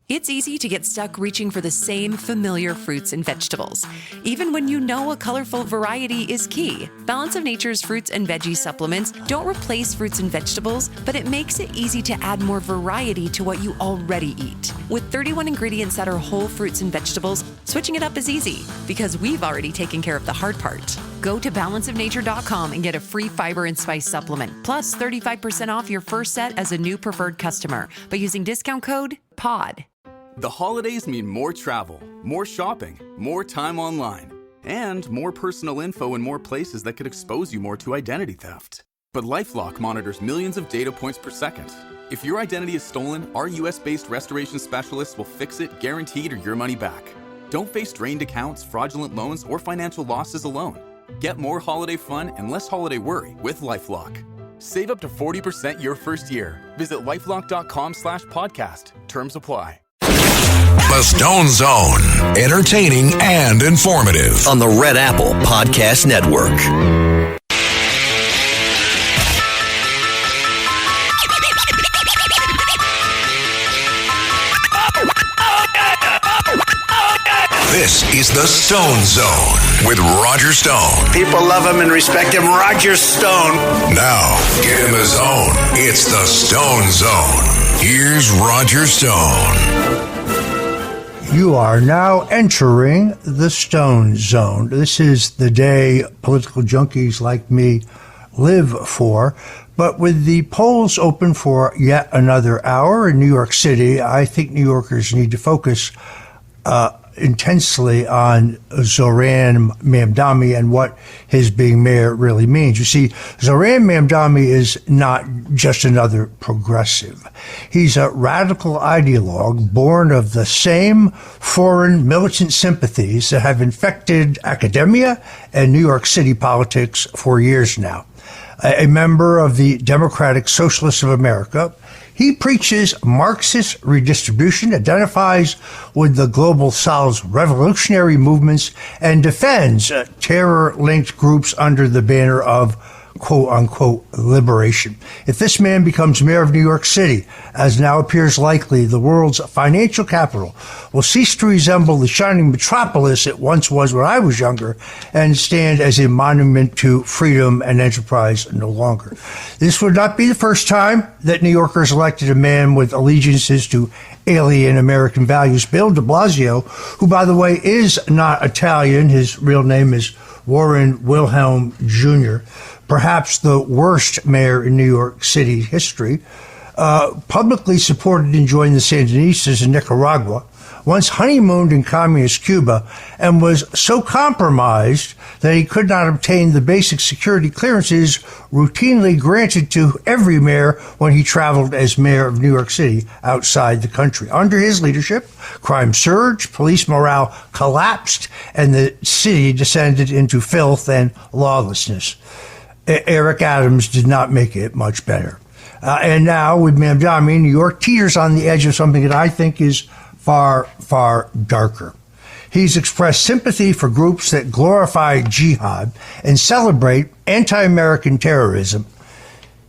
It's easy to get stuck reaching for the same familiar fruits and vegetables, even when you know a colorful variety is key. Balance of Nature's fruits and veggie supplements don't replace fruits and vegetables, but it makes it easy to add more variety to what you already eat. With 31 ingredients that are whole fruits and vegetables, switching it up is easy because we've already taken care of the hard part. Go to balanceofnature.com and get a free fiber and spice supplement, plus 35% off your first set as a new preferred customer by using discount code POD. The holidays mean more travel, more shopping, more time online, and more personal info in more places that could expose you more to identity theft. But LifeLock monitors millions of data points per second. If your identity is stolen, our US-based restoration specialists will fix it, guaranteed, or your money back. Don't face drained accounts, fraudulent loans, or financial losses alone. Get more holiday fun and less holiday worry with LifeLock. Save up to 40% your first year. Visit lifelock.com/podcast. Terms apply. The Stone Zone, entertaining and informative on the Red Apple Podcast Network. This is the Stone Zone with Roger Stone. People love him and respect him. Roger Stone. Now, get in the zone. It's the Stone Zone. Here's Roger Stone. You are now entering the Stone Zone. This is the day political junkies like me live for. But with the polls open for yet another hour in New York City, I think New Yorkers need to focus intensely on Zohran Mamdani and what his being mayor really means. You see, Zohran Mamdani is not just another progressive. He's a radical ideologue born of the same foreign militant sympathies that have infected academia and New York City politics for years now. A member of the Democratic Socialists of America, he preaches Marxist redistribution, identifies with the Global South's revolutionary movements, and defends terror-linked groups under the banner of quote-unquote liberation. If this man becomes mayor of New York City, as now appears likely, the world's financial capital will cease to resemble the shining metropolis it once was when I was younger and stand as a monument to freedom and enterprise no longer. This would not be the first time that New Yorkers elected a man with allegiances to alien American values. Bill de Blasio, who, by the way, is not Italian, his real name is Warren Wilhelm Jr., perhaps the worst mayor in New York City history, publicly supported and joined the Sandinistas in Nicaragua, once honeymooned in communist Cuba, and was so compromised that he could not obtain the basic security clearances routinely granted to every mayor when he traveled as mayor of New York City outside the country. Under his leadership, crime surged, police morale collapsed, and the city descended into filth and lawlessness. Eric Adams did not make it much better. And now, with Mamdani, New York teeters on the edge of something that I think is far, far darker. He's expressed sympathy for groups that glorify jihad and celebrate anti-American terrorism.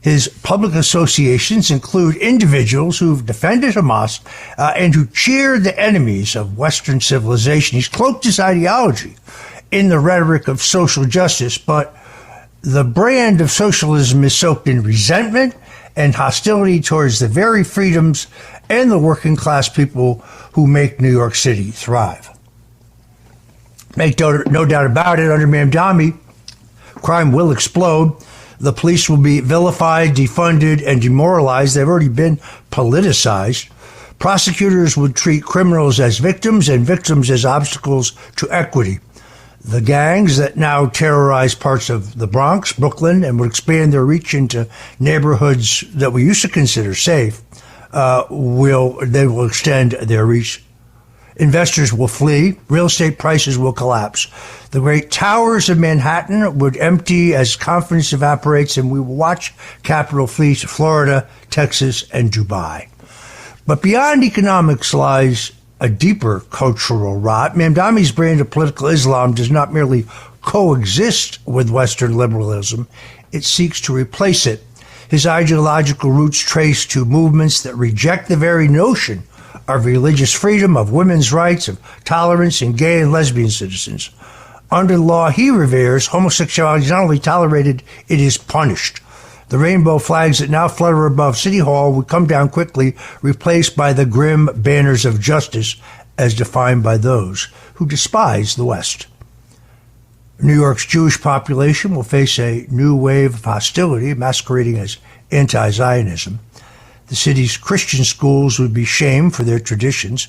His public associations include individuals who've defended Hamas and who cheer the enemies of Western civilization. He's cloaked his ideology in the rhetoric of social justice, but the brand of socialism is soaked in resentment and hostility towards the very freedoms and the working class people who make New York City thrive. Make no doubt about it, under Mamdani, crime will explode. The police will be vilified, defunded, and demoralized. They've already been politicized. Prosecutors would treat criminals as victims and victims as obstacles to equity. The gangs that now terrorize parts of the Bronx, Brooklyn, and would expand their reach into neighborhoods that we used to consider safe, will extend their reach. Investors will flee. Real estate prices will collapse. The great towers of Manhattan would empty as confidence evaporates, and we will watch capital flee to Florida, Texas, and Dubai. But beyond economics lies a deeper cultural rot. Mamdani's brand of political Islam does not merely coexist with Western liberalism, it seeks to replace it. His ideological roots trace to movements that reject the very notion of religious freedom, of women's rights, of tolerance in gay and lesbian citizens. Under the law he reveres, homosexuality is not only tolerated, it is punished. The rainbow flags that now flutter above City Hall would come down quickly, replaced by the grim banners of justice as defined by those who despise the West. New York's Jewish population will face a new wave of hostility masquerading as anti-Zionism. The city's Christian schools would be shamed for their traditions.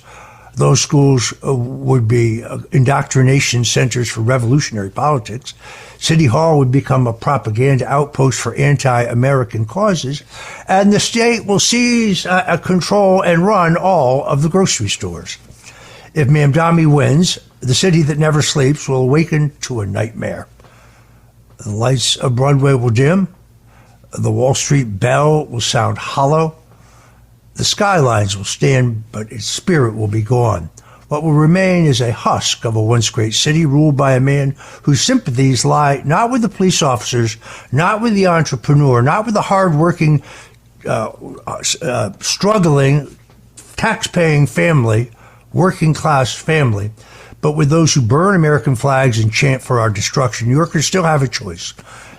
Those schools would be indoctrination centers for revolutionary politics. City Hall would become a propaganda outpost for anti-American causes. And the state will seize, control, and run all of the grocery stores. If Mamdani wins, the city that never sleeps will awaken to a nightmare. The lights of Broadway will dim. The Wall Street bell will sound hollow. The skylines will stand, but its spirit will be gone. What will remain is a husk of a once great city ruled by a man whose sympathies lie not with the police officers, not with the entrepreneur, not with the hard-working, struggling, tax-paying family, working-class family, but with those who burn American flags and chant for our destruction. New Yorkers still have a choice.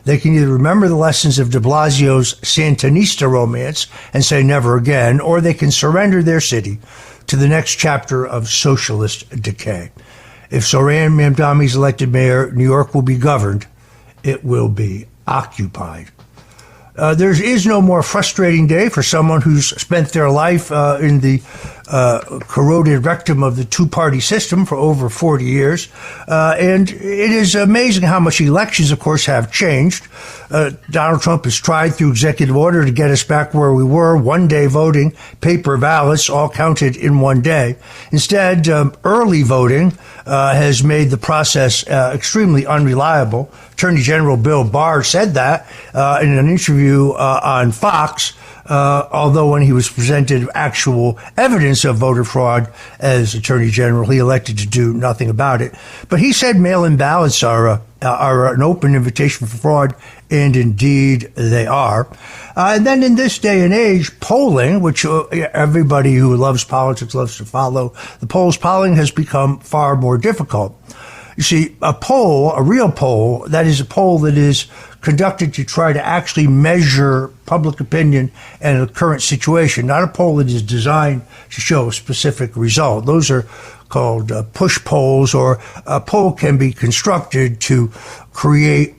They can either remember the lessons of de Blasio's Santanista romance and say never again, or they can surrender their city to the next chapter of socialist decay. If Zohran Mamdani is elected mayor, New York will be governed. It will be occupied. There is no more frustrating day for someone who's spent their life in the corroded rectum of the two-party system for over 40 years. And it is amazing how much elections, of course, have changed. Donald Trump has tried through executive order to get us back where we were, one-day voting, paper ballots, all counted in one day. Instead, early voting has made the process extremely unreliable. Attorney General Bill Barr said that in an interview on Fox, although when he was presented actual evidence of voter fraud as Attorney General, he elected to do nothing about it. But he said mail-in ballots are an open invitation for fraud, and indeed they are. And then in this day and age, polling, which everybody who loves politics loves to follow, the polling has become far more difficult. You see, a poll, a real poll, that is a poll that is conducted to try to actually measure public opinion and the current situation, not a poll that is designed to show a specific result. Those are called push polls, or a poll can be constructed to create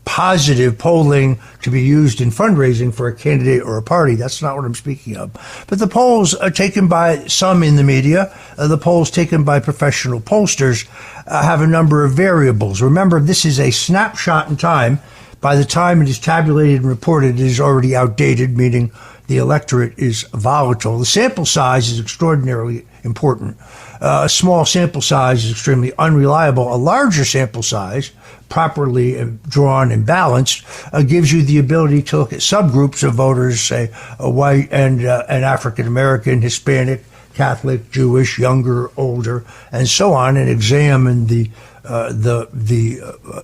positive polling to be used in fundraising for a candidate or a party. That's not what I'm speaking of. But the polls are taken by some in the media, the polls taken by professional pollsters have a number of variables. Remember, this is a snapshot in time. By the time it is tabulated and reported, it is already outdated, meaning the electorate is volatile. The sample size is extraordinarily important. A small sample size is extremely unreliable. A larger sample size, properly drawn and balanced, gives you the ability to look at subgroups of voters, say a white and an African American, Hispanic, Catholic, Jewish, younger, older, and so on, and examine the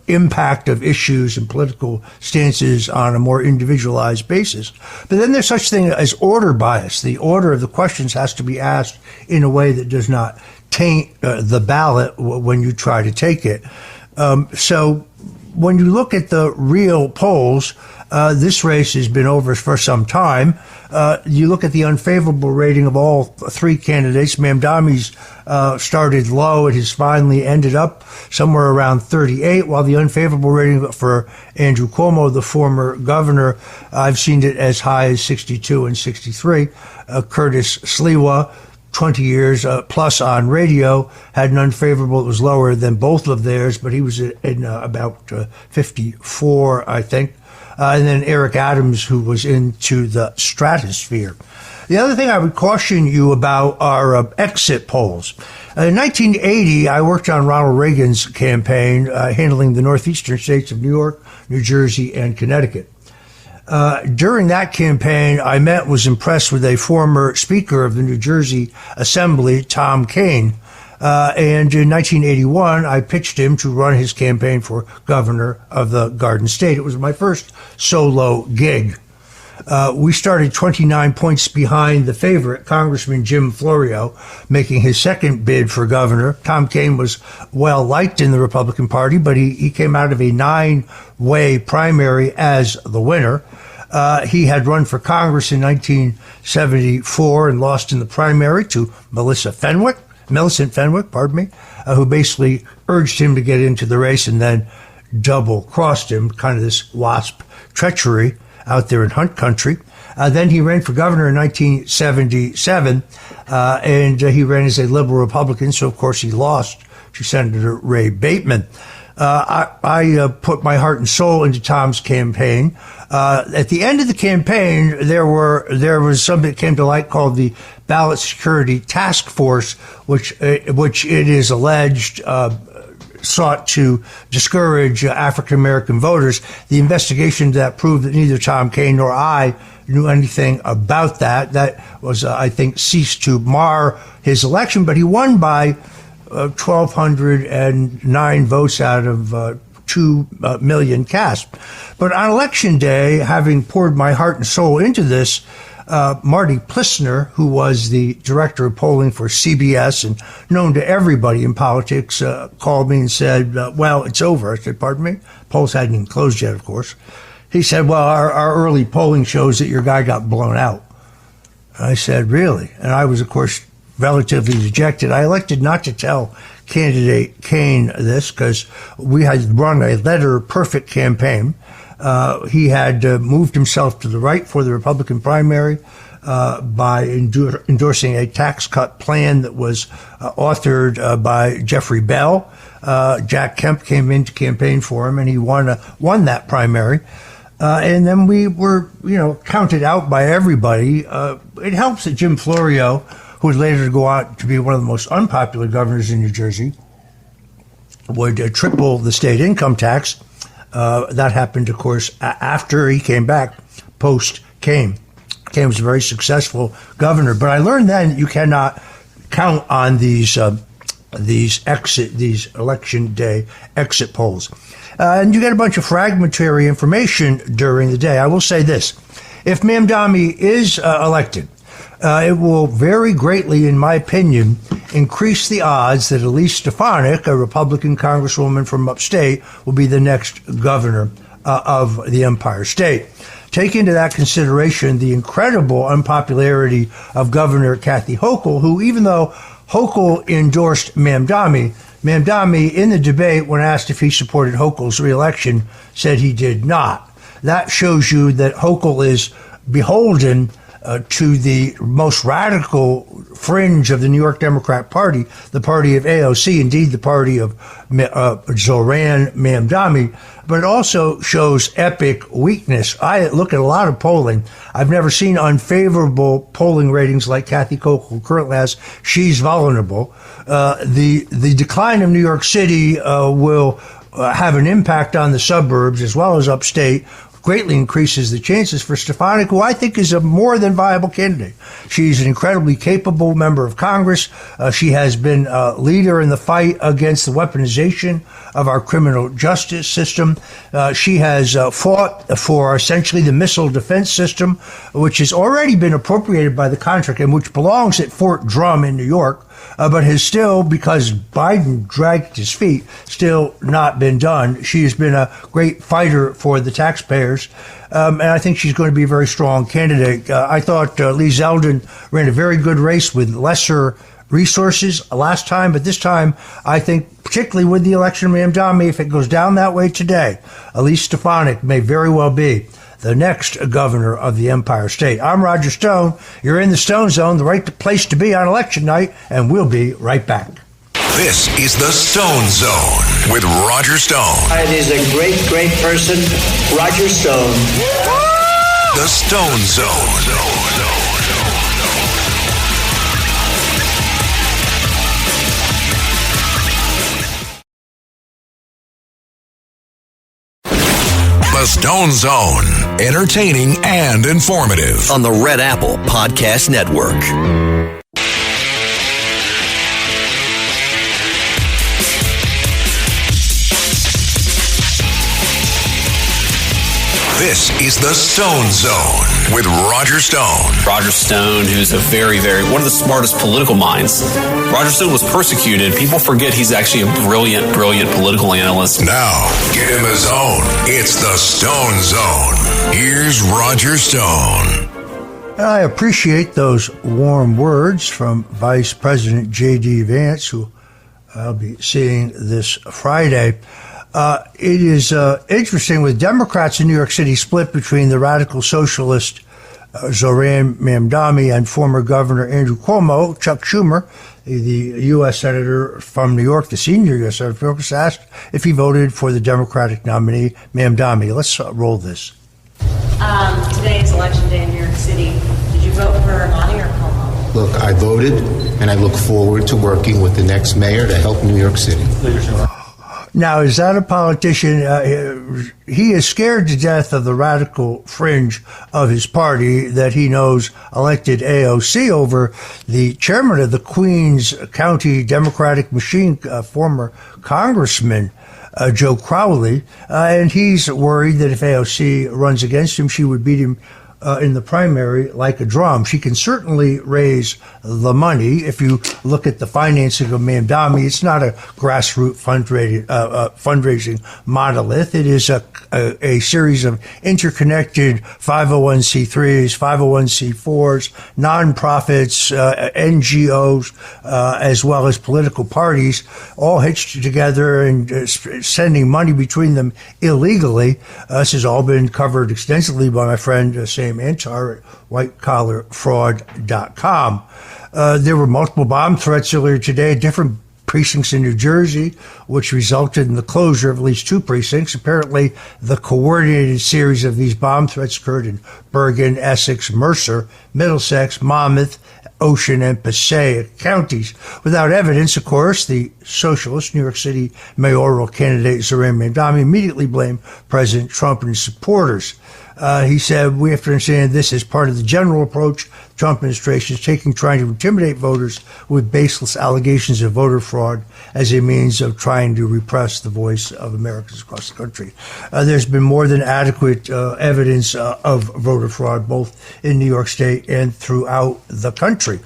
impact of issues and political stances on a more individualized basis. But then there's such thing as order bias. The order of the questions has to be asked in a way that does not taint the ballot when you try to take it. So when you look at the real polls, this race has been over for some time. You look at the unfavorable rating of all three candidates. Mamdani's started low. It has finally ended up somewhere around 38, while the unfavorable rating for Andrew Cuomo, the former governor, I've seen it as high as 62 and 63. Curtis Sliwa, 20 years plus on radio, had an unfavorable that was lower than both of theirs, but he was in about 54, I think. And then Eric Adams, who was into the stratosphere. The other thing I would caution you about are exit polls. In 1980, I worked on Ronald Reagan's campaign, handling the northeastern states of New York, New Jersey, and Connecticut. During that campaign, I was impressed with a former Speaker of the New Jersey Assembly, Tom Kean. And in 1981, I pitched him to run his campaign for governor of the Garden State. It was my first solo gig. We started 29 points behind the favorite, Congressman Jim Florio, making his second bid for governor. Tom Kean was well liked in the Republican Party, but he came out of a 9-way primary as the winner. He had run for Congress in 1974 and lost in the primary to Millicent Fenwick, who basically urged him to get into the race and then double-crossed him, kind of this WASP treachery out there in Hunt country. Then he ran for governor in 1977, and he ran as a liberal Republican, so of course he lost to Senator Ray Bateman. I put my heart and soul into Tom's campaign. At the end of the campaign, there was something that came to light called the Ballot Security Task Force, which it is alleged sought to discourage African American voters. The investigation that proved that neither Tom Kean nor I knew anything about that. That was, I think, ceased to mar his election, but he won by 1,209 votes out of 2 million cast. But on election day, having poured my heart and soul into this, Marty Plissner, who was the director of polling for CBS and known to everybody in politics, called me and said, well, it's over. I said, pardon me? Polls hadn't even closed yet, of course. He said, well, our early polling shows that your guy got blown out. I said, really? And I was, of course, relatively dejected. I elected not to tell candidate Kean this because we had run a letter-perfect campaign. He had moved himself to the right for the Republican primary by endorsing a tax cut plan that was authored by Jeffrey Bell. Jack Kemp came in to campaign for him, and he won that primary. And then we were, counted out by everybody. It helps that Jim Florio, who would later go out to be one of the most unpopular governors in New Jersey, would triple the state income tax. That happened, of course, after he came back, post-Kean. Kean was a very successful governor. But I learned then you cannot count on these election day exit polls. And you get a bunch of fragmentary information during the day. I will say this. If Mamdani is elected, it will very greatly, in my opinion, increase the odds that Elise Stefanik, a Republican congresswoman from upstate, will be the next governor of the Empire State. Take into that consideration the incredible unpopularity of Governor Kathy Hochul, who, even though Hochul endorsed Mamdani in the debate, when asked if he supported Hochul's reelection, said he did not. That shows you that Hochul is beholden to the most radical fringe of the New York Democrat Party, the party of AOC, indeed the party of Zoran Mamdani, but it also shows epic weakness. I look at a lot of polling. I've never seen unfavorable polling ratings like Kathy Hochul currently has. She's vulnerable. The decline of New York City will have an impact on the suburbs as well as upstate, greatly increases the chances for Stefanik, who I think is a more than viable candidate. She's an incredibly capable member of Congress. She has been a leader in the fight against the weaponization of our criminal justice system. She has fought for essentially the missile defense system, which has already been appropriated by the contract and which belongs at Fort Drum in New York, but has still, because Biden dragged his feet, still not been done. She has been a great fighter for the taxpayers, and I think she's going to be a very strong candidate. I thought Lee Zeldin ran a very good race with lesser resources last time, but this time, I think, particularly with the election of Mamdani, if it goes down that way today, Elise Stefanik may very well be the next governor of the Empire State. I'm Roger Stone. You're in the Stone Zone, the right place to be on election night, and we'll be right back. This is the Stone Zone with Roger Stone. It is a great, great person, Roger Stone. The Stone Zone. The Stone Zone, entertaining and informative. On the Red Apple Podcast Network. This is the Stone Zone with Roger Stone. Roger Stone, who's a very, one of the smartest political minds. Roger Stone was persecuted. People forget he's actually a brilliant political analyst. Now, get him his own. It's the Stone Zone. Here's Roger Stone. I appreciate those warm words from Vice President J.D. Vance, who I'll be seeing this Friday. It is interesting with Democrats in New York City split between the radical socialist Zohran Mamdani and former Governor Andrew Cuomo. Chuck Schumer, the U.S. Senator from New York, the senior U.S. Senator from New York, was asked if he voted for the Democratic nominee, Mamdani. Let's roll this. Today is Election Day in New York City. Did you vote for Armani or Cuomo? Look, I voted, and I look forward to working with the next mayor to help New York City. Now, is that a politician? He is scared to death of the radical fringe of his party that he knows elected AOC over the chairman of the Queens County Democratic Machine, former Congressman Joe Crowley, and he's worried that if AOC runs against him, she would beat him in the primary like a drum. She can certainly raise the money. If you look at the financing of Mamdani, it's not a grassroots fundraising monolith. It is a series of interconnected 501c3s, 501c4s, nonprofits, NGOs, as well as political parties, all hitched together and sending money between them illegally. This has all been covered extensively by my friend Sam Antar at whitecollarfraud.com. There were multiple bomb threats earlier today at different precincts in New Jersey, which resulted in the closure of at least two precincts. Apparently, the coordinated series of these bomb threats occurred in Bergen, Essex, Mercer, Middlesex, Monmouth, Ocean, and Passaic counties. Without evidence, of course, the socialist New York City mayoral candidate Zohran Mamdani immediately blamed President Trump and his supporters. He said, we have to understand this is part of the general approach the Trump administration is taking, trying to intimidate voters with baseless allegations of voter fraud as a means of trying to repress the voice of Americans across the country. There's been more than adequate evidence of voter fraud, both in New York State and throughout the country.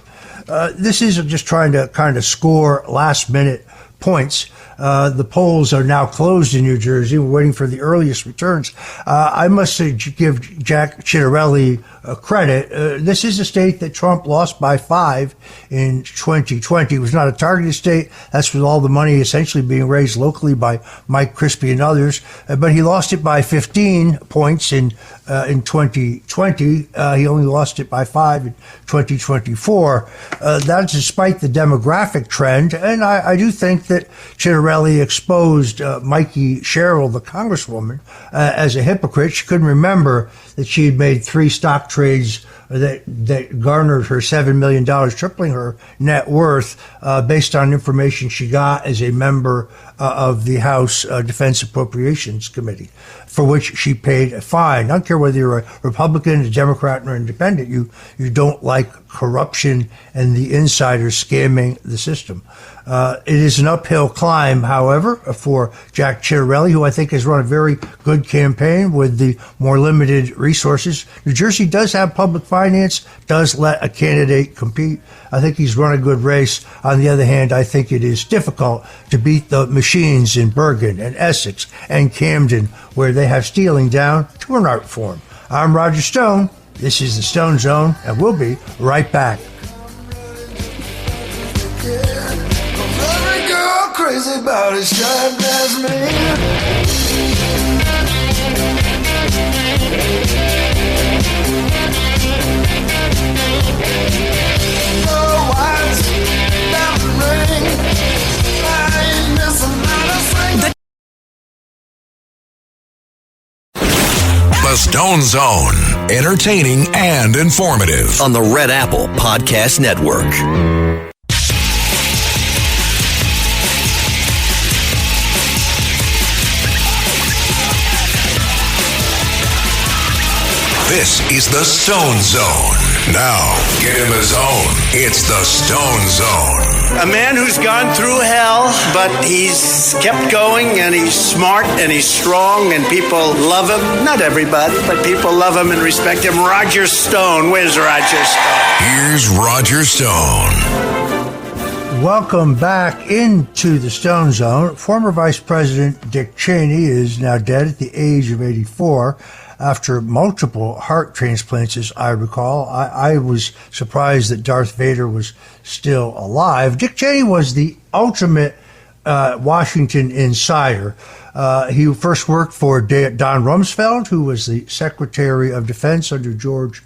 This is just trying to kind of score last-minute points. The polls are now closed in New Jersey. We're waiting for the earliest returns. I must give Jack Ciattarelli credit. This is a state that Trump lost by 5 in 2020. It was not a targeted state. That's with all the money essentially being raised locally by Mike Crispy and others. But he lost it by 15 points in 2020. He only lost it by 5 in 2024. That's despite the demographic trend. And I do think that Ciattarelli exposed Mikey Sherrill, the congresswoman, as a hypocrite. She couldn't remember that she had made 3 stock trades that garnered her $7 million, tripling her net worth based on information she got as a member of the House Defense Appropriations Committee, for which she paid a fine. I don't care whether you're a Republican, a Democrat, or independent. You don't like corruption and the insiders scamming the system. It is an uphill climb, however, for Jack Ciattarelli, who I think has run a very good campaign with the more limited resources. New Jersey does have public finance, does let a candidate compete. I think he's run a good race. On the other hand, I think it is difficult to beat the machines in Bergen and Essex and Camden, where they have stealing down to an art form. I'm Roger Stone. This is the Stone Zone, and we'll be right back. Crazy about his striped as me. The Stone Zone, entertaining and informative. On the Red Apple Podcast Network. This is the Stone Zone Now, get him his own. It's the Stone Zone. A man who's gone through hell, but he's kept going, and he's smart, and he's strong, and people love him. Not everybody, but people love him and respect him. Roger Stone. Where's Roger Stone? Here's Roger Stone. Welcome back into the Stone Zone. Former Vice President Dick Cheney is now dead at the age of 84 after multiple heart transplants, as I recall. I was surprised that Darth Vader was still alive. Dick Cheney was the ultimate Washington insider. He first worked for Don Rumsfeld, who was the Secretary of Defense under George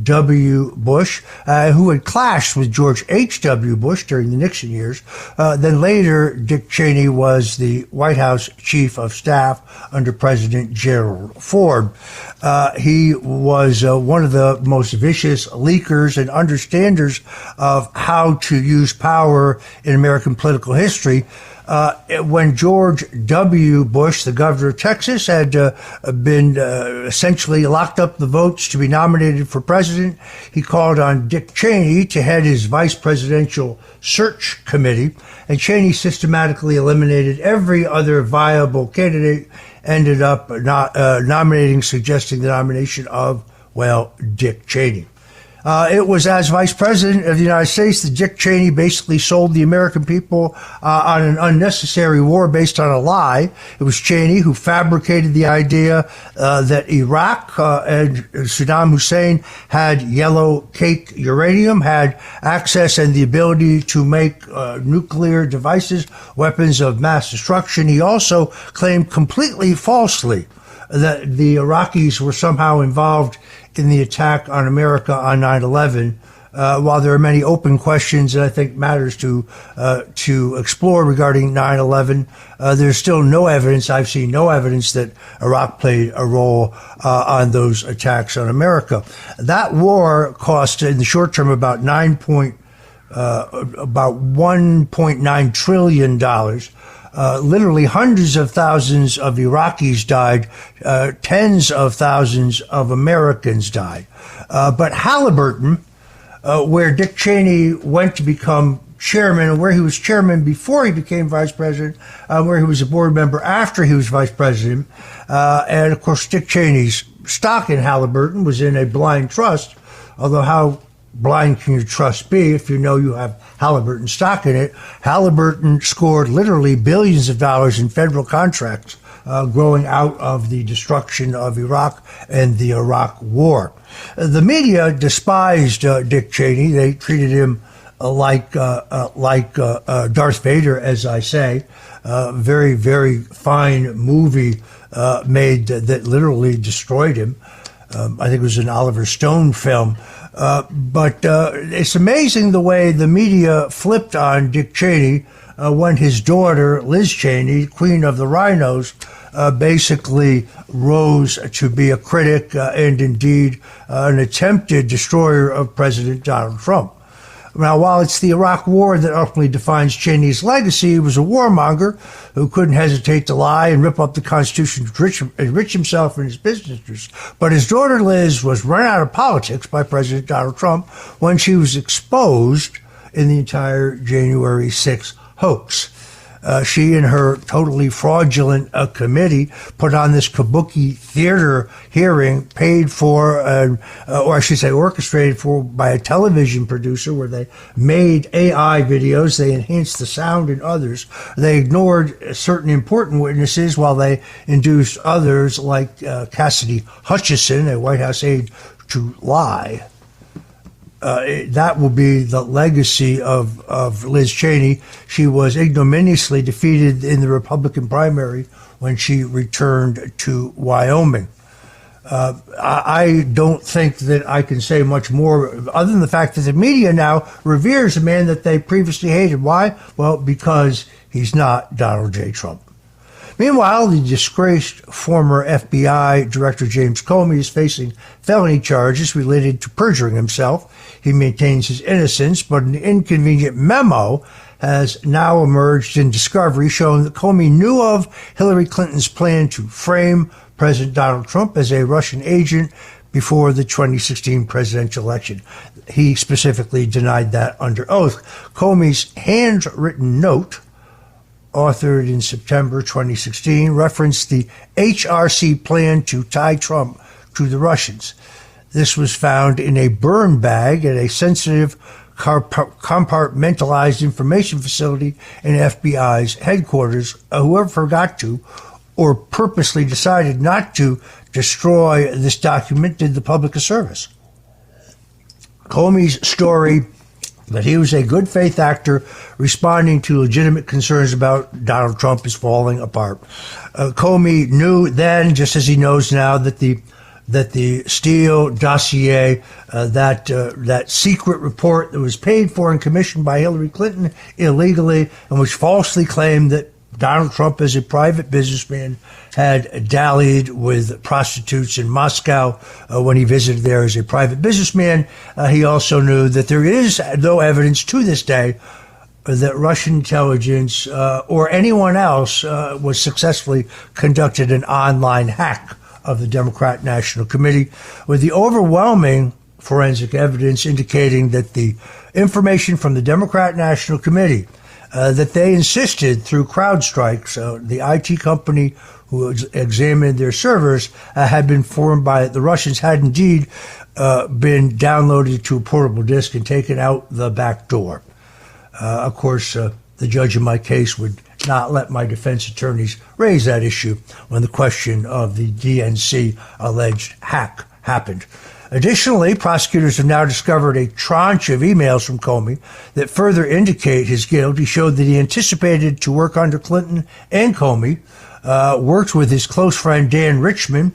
W. Bush, who had clashed with George H.W. Bush during the Nixon years. Then later, Dick Cheney was the White House Chief of Staff under President Gerald Ford. He was one of the most vicious leakers and understanders of how to use power in American political history. When George W. Bush, the governor of Texas, had been essentially locked up the votes to be nominated for president, he called on Dick Cheney to head his vice presidential search committee, and Cheney systematically eliminated every other viable candidate, ended up suggesting the nomination of, well, Dick Cheney. It was as Vice President of the United States that Dick Cheney basically sold the American people on an unnecessary war based on a lie. It was Cheney who fabricated the idea that Iraq and Saddam Hussein had yellow cake uranium, had access and the ability to make nuclear devices, weapons of mass destruction. He also claimed completely falsely that the Iraqis were somehow involved in the attack on America on 9/11. While there are many open questions that I think matters to explore regarding 9/11, there's still no evidence. I've seen no evidence that Iraq played a role on those attacks on America. That war cost, in the short term, about $1.9 trillion. Literally hundreds of thousands of Iraqis died, tens of thousands of Americans died. But Halliburton, where Dick Cheney went to become chairman, and where he was chairman before he became vice president, where he was a board member after he was vice president, and of course Dick Cheney's stock in Halliburton was in a blind trust, although how blind can your trust be if you know you have Halliburton stock in it? Halliburton scored literally billions of dollars in federal contracts growing out of the destruction of Iraq and the Iraq War. The media despised Dick Cheney. They treated him like Darth Vader, as I say. Very, very fine movie made that literally destroyed him. I think it was an Oliver Stone film. But it's amazing the way the media flipped on Dick Cheney when his daughter, Liz Cheney, Queen of the Rhinos, basically rose to be a critic and indeed an attempted destroyer of President Donald Trump. Now, while it's the Iraq War that ultimately defines Cheney's legacy, he was a warmonger who couldn't hesitate to lie and rip up the Constitution to enrich himself and his business interests. But his daughter Liz was run out of politics by President Donald Trump when she was exposed in the entire January 6th hoax. She and her totally fraudulent committee put on this kabuki theater hearing paid for, or I should say orchestrated for, by a television producer, where they made AI videos, they enhanced the sound in others. They ignored certain important witnesses while they induced others, like Cassidy Hutchinson, a White House aide, to lie. That will be the legacy of Liz Cheney. She was ignominiously defeated in the Republican primary when she returned to Wyoming. I don't think that I can say much more other than the fact that the media now reveres a man that they previously hated. Why? Well, because he's not Donald J. Trump. Meanwhile, the disgraced former FBI Director James Comey is facing felony charges related to perjuring himself. He maintains his innocence, but an inconvenient memo has now emerged in discovery showing that Comey knew of Hillary Clinton's plan to frame President Donald Trump as a Russian agent before the 2016 presidential election. He specifically denied that under oath. Comey's handwritten note, authored in September 2016, referenced the HRC plan to tie Trump to the Russians. This was found in a burn bag at a sensitive compartmentalized information facility in FBI's headquarters. Whoever forgot to or purposely decided not to destroy this document did the public a service. Comey's story that he was a good faith actor responding to legitimate concerns about Donald Trump is falling apart. Comey knew then, just as he knows now, that the Steele dossier, that secret report that was paid for and commissioned by Hillary Clinton illegally and which falsely claimed that Donald Trump, as a private businessman, had dallied with prostitutes in Moscow when he visited there as a private businessman. He also knew that there is no evidence to this day that Russian intelligence or anyone else was successfully conducted an online hack of the Democrat National Committee, with the overwhelming forensic evidence indicating that the information from the Democrat National Committee that they insisted through CrowdStrike, so the IT company who examined their servers, had been formed by the Russians, had indeed been downloaded to a portable disk and taken out the back door. Of course, the judge in my case would not let my defense attorneys raise that issue when the question of the DNC alleged hack happened. Additionally, prosecutors have now discovered a tranche of emails from Comey that further indicate his guilt. He showed that he anticipated to work under Clinton and Comey, worked with his close friend Dan Richman.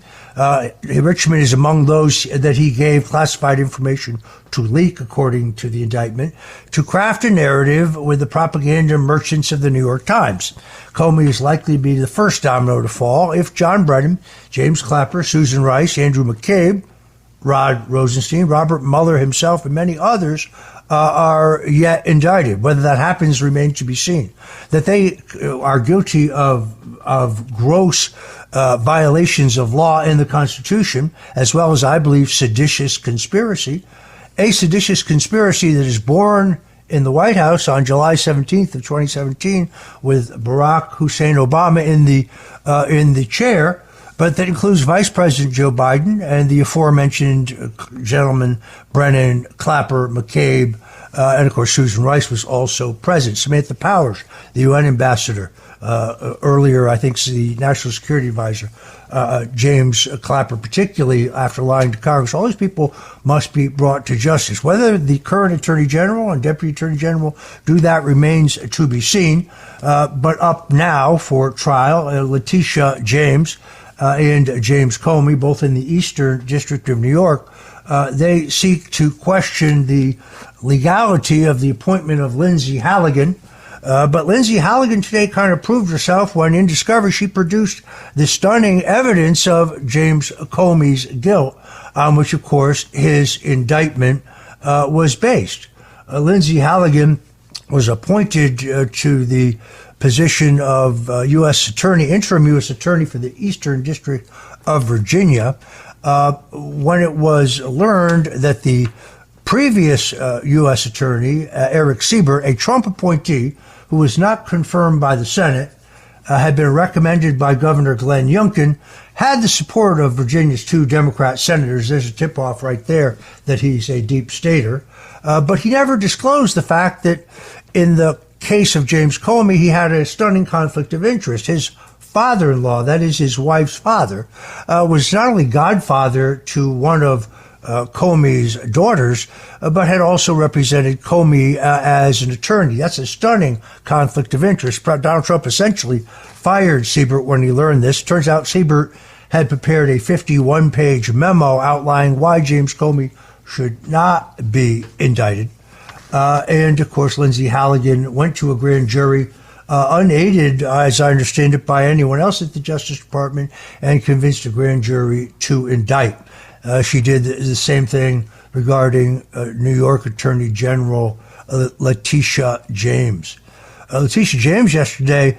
Richman is among those that he gave classified information to leak, according to the indictment, to craft a narrative with the propaganda merchants of the New York Times. Comey is likely to be the first domino to fall if John Brennan, James Clapper, Susan Rice, Andrew McCabe, Rod Rosenstein, Robert Mueller himself, and many others are yet indicted. Whether that happens remains to be seen. That they are guilty of gross violations of law and the Constitution, as well as, I believe, seditious conspiracy. A seditious conspiracy that is born in the White House on July 17th of 2017 with Barack Hussein Obama in the chair, but that includes Vice President Joe Biden and the aforementioned gentlemen, Brennan, Clapper, McCabe, and of course Susan Rice was also present. Samantha Powers, the UN ambassador, earlier I think the National Security Advisor, James Clapper, particularly after lying to Congress. All these people must be brought to justice. Whether the current Attorney General and Deputy Attorney General do that remains to be seen. But up now for trial, Letitia James and James Comey, both in the Eastern District of New York, they seek to question the legality of the appointment of Lindsay Halligan. But Lindsay Halligan today kind of proved herself when in discovery she produced the stunning evidence of James Comey's guilt, on which, of course, his indictment was based. Lindsay Halligan was appointed to the position of U.S. Attorney, interim U.S. Attorney for the Eastern District of Virginia, when it was learned that the previous U.S. Attorney, Eric Siebert, a Trump appointee who was not confirmed by the Senate, had been recommended by Governor Glenn Youngkin, had the support of Virginia's 2 Democrat senators. There's a tip-off right there that he's a deep stater. But he never disclosed the fact that in the case of James Comey, he had a stunning conflict of interest. His father-in-law, that is his wife's father, was not only godfather to one of Comey's daughters, but had also represented Comey as an attorney. That's a stunning conflict of interest. Donald Trump essentially fired Siebert when he learned this. Turns out Siebert had prepared a 51-page memo outlining why James Comey should not be indicted. And, of course, Lindsay Halligan went to a grand jury unaided, as I understand it, by anyone else at the Justice Department and convinced a grand jury to indict. She did the same thing regarding New York Attorney General Letitia James. Letitia James yesterday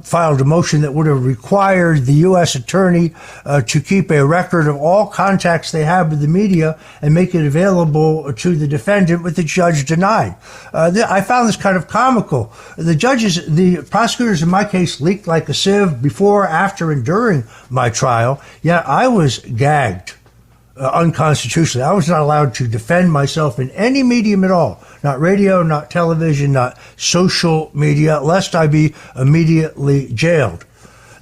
filed a motion that would have required the U.S. attorney to keep a record of all contacts they have with the media and make it available to the defendant, but the judge denied. I found this kind of comical. The prosecutors in my case leaked like a sieve before, after, and during my trial, yet I was gagged. Unconstitutionally. I was not allowed to defend myself in any medium at all. Not radio, not television, not social media, lest I be immediately jailed.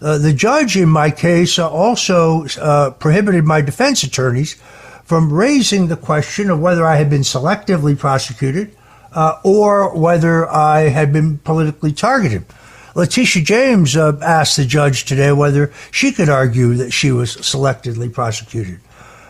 The judge in my case also prohibited my defense attorneys from raising the question of whether I had been selectively prosecuted or whether I had been politically targeted. Letitia James asked the judge today whether she could argue that she was selectively prosecuted.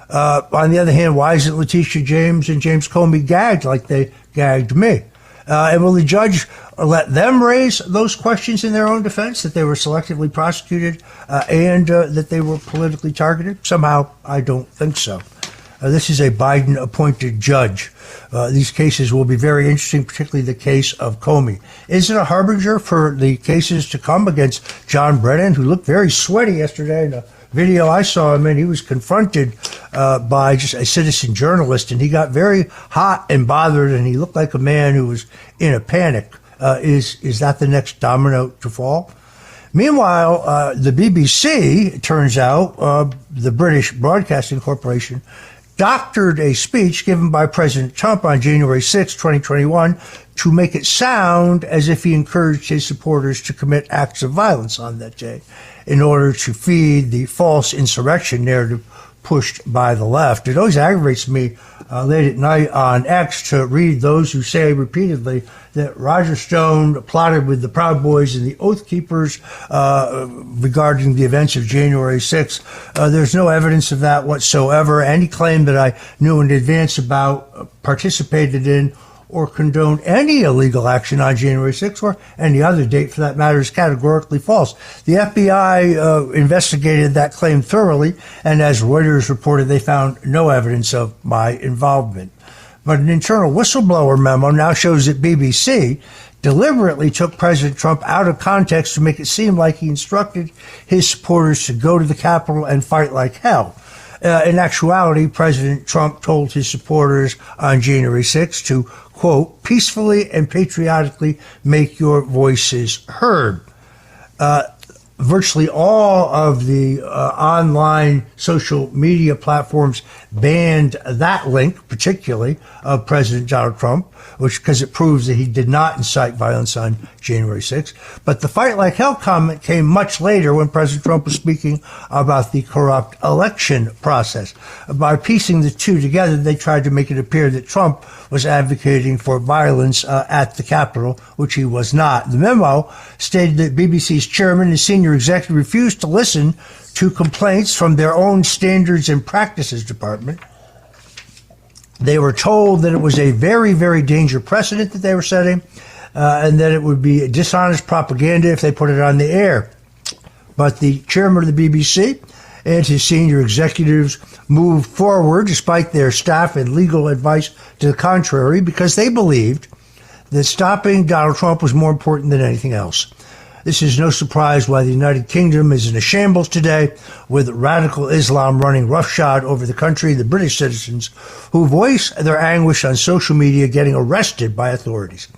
On the other hand, why isn't Letitia James and James Comey gagged like they gagged me? And will the judge let them raise those questions in their own defense, that they were selectively prosecuted and that they were politically targeted? Somehow, I don't think so. This is a Biden-appointed judge. These cases will be very interesting, particularly the case of Comey. Is it a harbinger for the cases to come against John Brennan, who looked very sweaty yesterday in a video I saw him in? He was confronted by just a citizen journalist, and he got very hot and bothered, and he looked like a man who was in a panic. Is that the next domino to fall? Meanwhile, the BBC, it turns out, the British Broadcasting Corporation, doctored a speech given by President Trump on January 6, 2021, to make it sound as if he encouraged his supporters to commit acts of violence on that day in order to feed the false insurrection narrative pushed by the left. It always aggravates me late at night on X to read those who say repeatedly that Roger Stone plotted with the Proud Boys and the Oath Keepers regarding the events of January 6th. There's no evidence of that whatsoever. Any claim that I knew in advance about, participated in, or condoned any illegal action on January 6th or any other date for that matter is categorically false. The FBI investigated that claim thoroughly, and as Reuters reported, they found no evidence of my involvement. But an internal whistleblower memo now shows that BBC deliberately took President Trump out of context to make it seem like he instructed his supporters to go to the Capitol and fight like hell. In actuality, President Trump told his supporters on January 6th to, quote, peacefully and patriotically make your voices heard. Virtually all of the online social media platforms banned that link, particularly of President Donald Trump, because it proves that he did not incite violence on January 6th. But the fight like hell comment came much later when President Trump was speaking about the corrupt election process. By piecing the two together, they tried to make it appear that Trump was advocating for violence at the Capitol, which he was not. The memo stated that BBC's chairman and senior executive refused to listen to complaints from their own standards and practices department. They were told that it was a very, very dangerous precedent that they were setting, and that it would be dishonest propaganda if they put it on the air. But the chairman of the BBC and his senior executives moved forward despite their staff and legal advice to the contrary, because they believed that stopping Donald Trump was more important than anything else. This is no surprise why the United Kingdom is in a shambles today, with radical Islam running roughshod over the country. The British citizens who voice their anguish on social media getting arrested by authorities.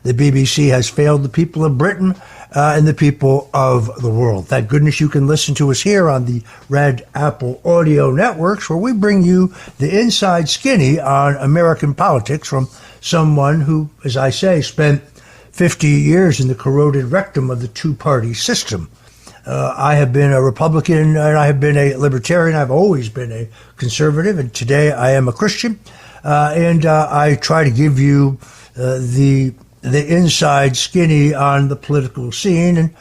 The BBC has failed the people of Britain and the people of the world. Thank goodness you can listen to us here on the Red Apple Audio Networks, where we bring you the inside skinny on American politics from someone who, as I say, spent 50 years in the corroded rectum of the two-party system. I have been a Republican and I have been a libertarian. I've always been a conservative, and today I am a Christian. And I try to give you the inside skinny on the political scene. And,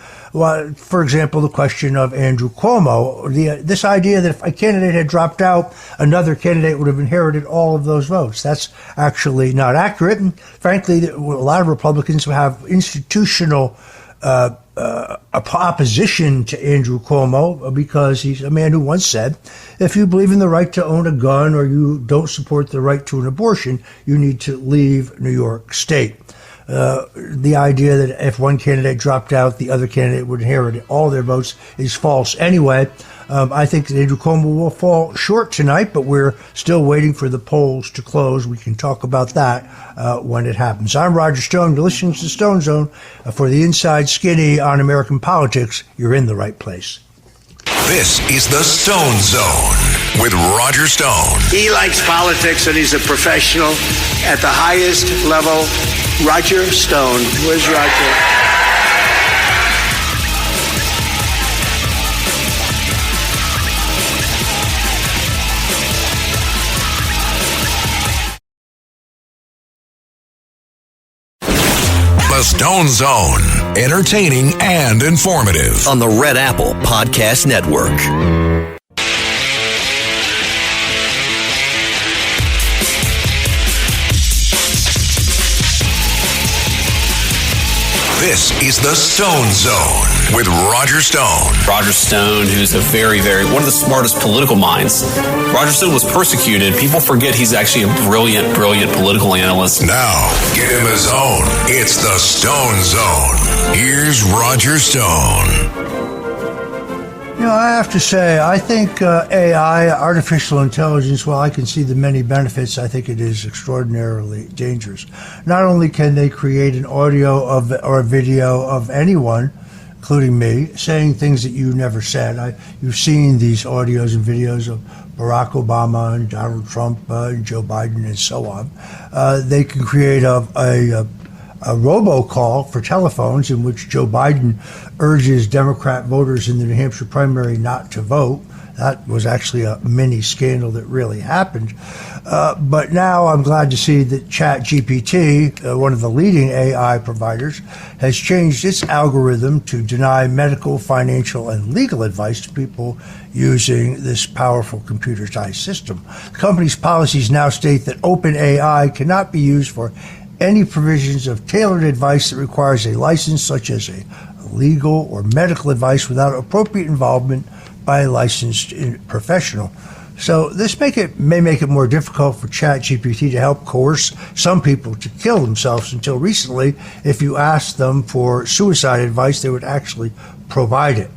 for example, the question of Andrew Cuomo, this idea that if a candidate had dropped out, another candidate would have inherited all of those votes. That's actually not accurate. And frankly, a lot of Republicans have institutional opposition to Andrew Cuomo, because he's a man who once said, if you believe in the right to own a gun or you don't support the right to an abortion, you need to leave New York State. The idea that if one candidate dropped out, the other candidate would inherit all their votes is false. Anyway, I think that Andrew Cuomo will fall short tonight, but we're still waiting for the polls to close. We can talk about that when it happens. I'm Roger Stone. You're listening to the Stone Zone. For the inside skinny on American politics, you're in the right place. This is the Stone Zone with Roger Stone. He likes politics and he's a professional at the highest level. Roger Stone. Where's Roger? The Stone Zone. Entertaining and informative. On the Red Apple Podcast Network. This is the Stone Zone with Roger Stone. Roger Stone, who's a one of the smartest political minds. Roger Stone was persecuted. People forget he's actually a brilliant political analyst. Now, get him his own. It's the Stone Zone. Here's Roger Stone. I have to say, I think AI, artificial intelligence, while I can see the many benefits, I think it is extraordinarily dangerous. Not only can they create an audio or a video of anyone, including me, saying things that you never said. You've seen these audios and videos of Barack Obama and Donald Trump and Joe Biden and so on. They can create a robocall for telephones in which Joe Biden urges Democrat voters in the New Hampshire primary not to vote. That was actually a mini scandal that really happened. But now I'm glad to see that ChatGPT, one of the leading AI providers, has changed its algorithm to deny medical, financial, and legal advice to people using this powerful computerized system. The company's policies now state that OpenAI cannot be used for any provisions of tailored advice that requires a license, such as a legal or medical advice, without appropriate involvement by a licensed professional. So this may make it more difficult for ChatGPT to help coerce some people to kill themselves. Until recently, if you asked them for suicide advice, they would actually provide it.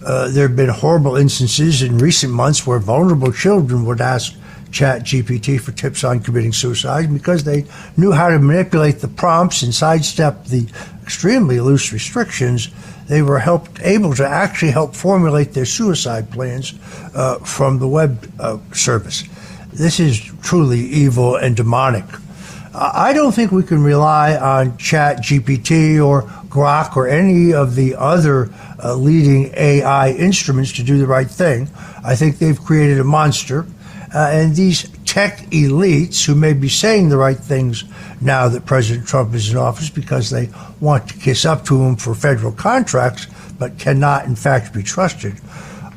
There have been horrible instances in recent months where vulnerable children would ask ChatGPT for tips on committing suicide because they knew how to manipulate the prompts and sidestep the extremely loose restrictions. They were able to actually help formulate their suicide plans from the web service. This is truly evil and demonic. I don't think we can rely on ChatGPT or Grok or any of the other leading AI instruments to do the right thing. I think they've created a monster. And these tech elites who may be saying the right things now that President Trump is in office because they want to kiss up to him for federal contracts, but cannot, in fact, be trusted.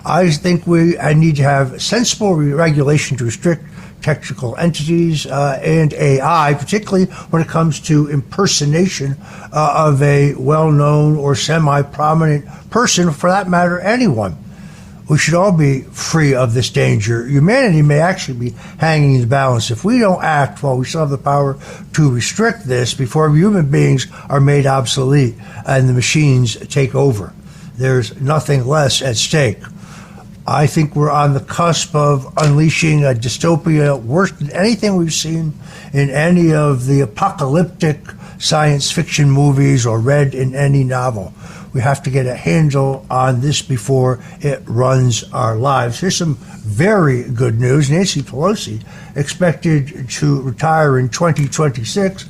I think I need to have sensible regulation to restrict technical entities and AI, particularly when it comes to impersonation of a well-known or semi-prominent person, for that matter, anyone. We should all be free of this danger. Humanity may actually be hanging in the balance. If we don't act while we still have the power to restrict this before human beings are made obsolete and the machines take over, there's nothing less at stake. I think we're on the cusp of unleashing a dystopia worse than anything we've seen in any of the apocalyptic science fiction movies or read in any novel. We have to get a handle on this before it runs our lives. Here's some very good news. Nancy Pelosi expected to retire in 2026.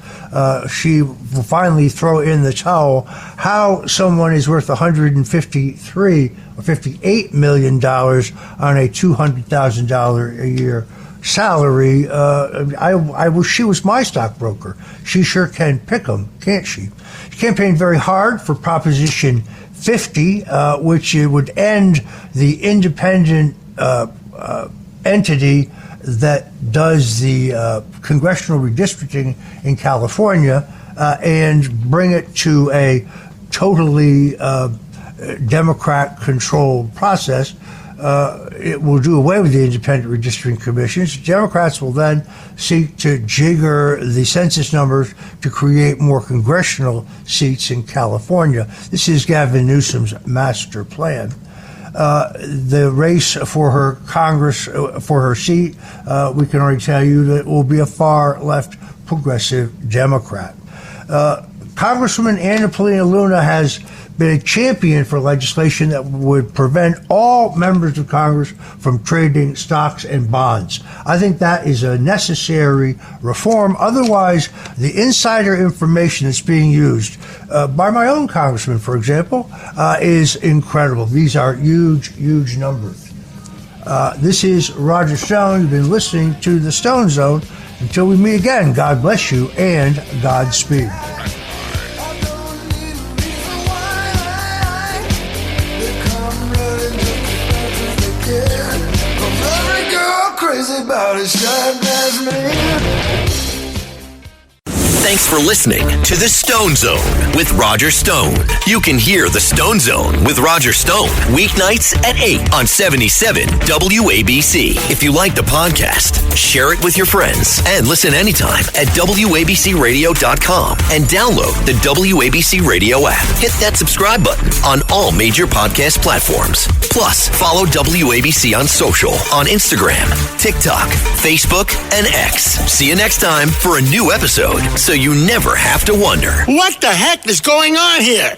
She will finally throw in the towel. How someone is worth $153 or $58 million on a $200,000 a year salary. I wish she was my stockbroker. She sure can pick them, can't she? She campaigned very hard for Proposition 50, which would end the independent entity that does the congressional redistricting in California and bring it to a totally Democrat-controlled process. it will do away with the independent redistricting commissions. Democrats will then seek to jigger the census numbers to create more congressional seats in California. This is Gavin Newsom's master plan. The race for her Congress, for her seat, we can already tell you that it will be a far left progressive Democrat. Congresswoman Anna Paulina Luna has been a champion for legislation that would prevent all members of Congress from trading stocks and bonds. I think that is a necessary reform. Otherwise, the insider information that's being used by my own congressman, for example, is incredible. These are huge, huge numbers. This is Roger Stone. You've been listening to The Stone Zone. Until we meet again, God bless you and Godspeed. Crazy about his shine as me. Thanks for listening to The Stone Zone with Roger Stone. You can hear The Stone Zone with Roger Stone weeknights at 8 on 77 WABC. If you like the podcast, share it with your friends and listen anytime at WABCRadio.com and download the WABC Radio app. Hit that subscribe button on all major podcast platforms. Plus, follow WABC on social on Instagram, TikTok, Facebook, and X. See you next time for a new episode, so you never have to wonder. What the heck is going on here?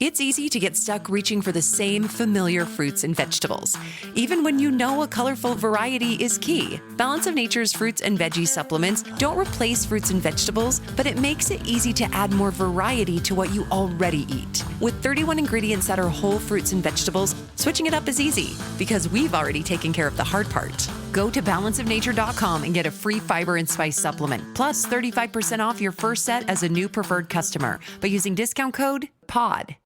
It's easy to get stuck reaching for the same familiar fruits and vegetables, even when you know a colorful variety is key. Balance of Nature's fruits and veggie supplements don't replace fruits and vegetables, but it makes it easy to add more variety to what you already eat. With 31 ingredients that are whole fruits and vegetables, switching it up is easy because we've already taken care of the hard part. Go to balanceofnature.com and get a free fiber and spice supplement, plus 35% off your first set as a new preferred customer by using discount code POD.